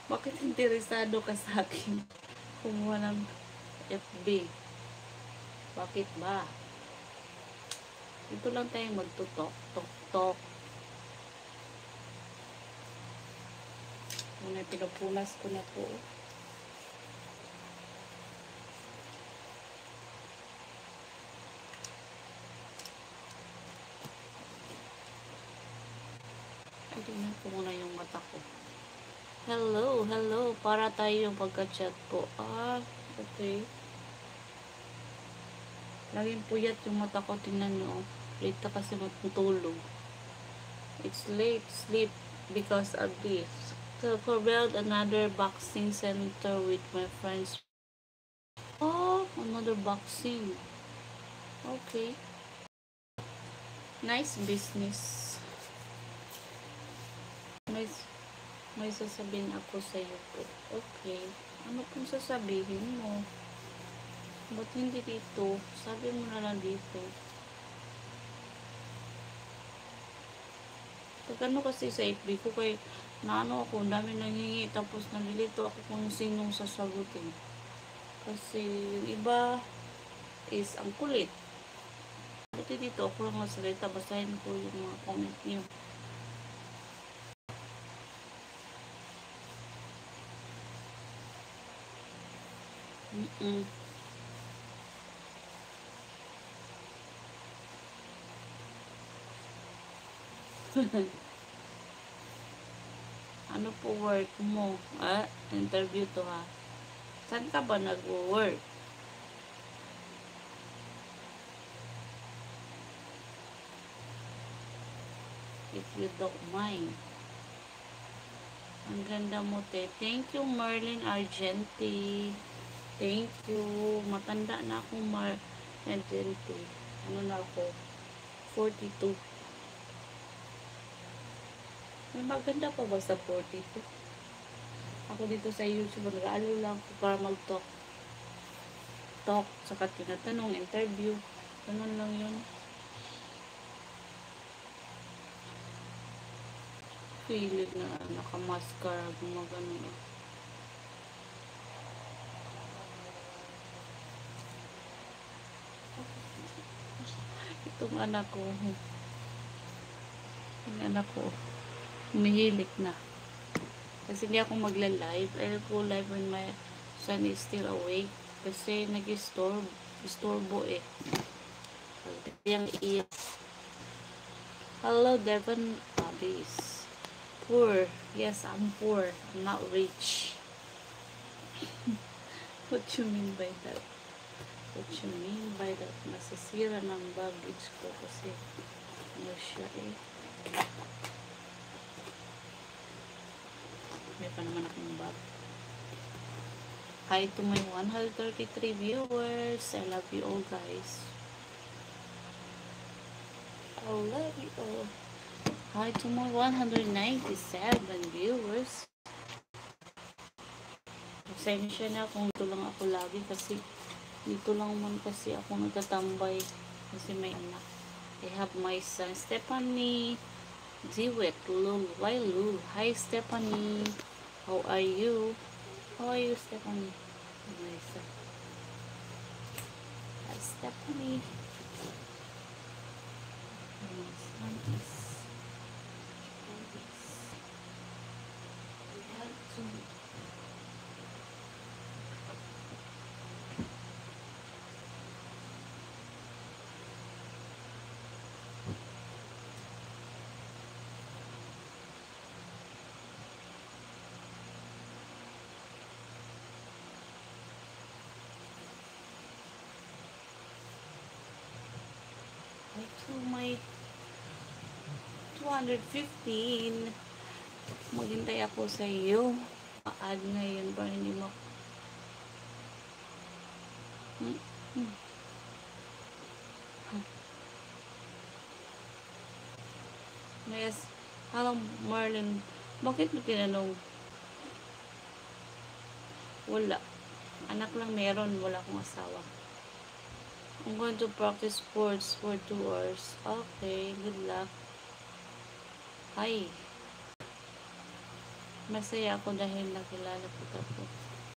Bakit interesado ka sa akin? Kumuha ng FB. Bakit ba? Ito lang tayong magtutok. Tok-tok. Muna pinupunas ko na po. Ay, tingnan ko muna yung mata ko. Hello, hello. Para tayo yung pagka-chat po. Ah, okay. Laging puyat yung mata ko. Tingnan nyo. Late na kasi matutulog. It's late sleep because of this. So, for build another boxing center with my friends. Oh, another boxing. Okay. Nice business. May sasabihin ako sa iyo po. Okay. Ano pong sasabihin mo? Ba't hindi dito? Sabi mo na lang dito. Pag ano kasi sa FB ko kay naano ako, dami nanghingi tapos nalilito ako kung sinong sasagutin. Kasi yung iba is ang kulit. Buti dito ako lang masalita, basahin ko yung mga comment niyo. Ano po work mo? Interview to ha. Saan ka ba nag-work? If you don't mind. Ang ganda mo, te. Thank you, Merlin Argenti. Thank you. Matanda na ako, Argenti. Ano na ako? 42. May maganda pa ba sa 42? Ako dito sa YouTube, nag-aalala lang ako para mag-talk. Saka tinatanong, interview. Ganun lang yun. Pilit na naka-mascara, gumagano. Itong anak ko, humihilik na. Kasi hindi ako magla-live. I'll go live when my son is still awake. Kasi nag-istorbo eh. Yung iyak. Hello, Devon Abis. Poor. Yes, I'm poor. I'm not rich. What you mean by that? What you mean by that? Nasisira ng baggage ko kasi ano siya eh. May pa naman akong bag. Hi to my 133 viewers. I love you all, guys. I love you all. Hi to my 197 viewers. Pasensya na kung dito lang ako lagi kasi dito lang man kasi ako nagtatambay kasi may anak. I have my son Stephanie, Ziwet, Lul, Lul. Hi Stephanie, how are you? How are you, Stephanie? My son. Hi Stephanie. My son is to my 215. Maghintay ako sa iyo. Pa-add ngayon para hindi mo Yes. Hello, Marlon. Bakit mo tinanong? Wala. Anak lang meron. Wala akong asawa. I'm going to practice sports for 2 hours. Okay, good luck. Hi. Masaya ako dahil nakilala ko ako.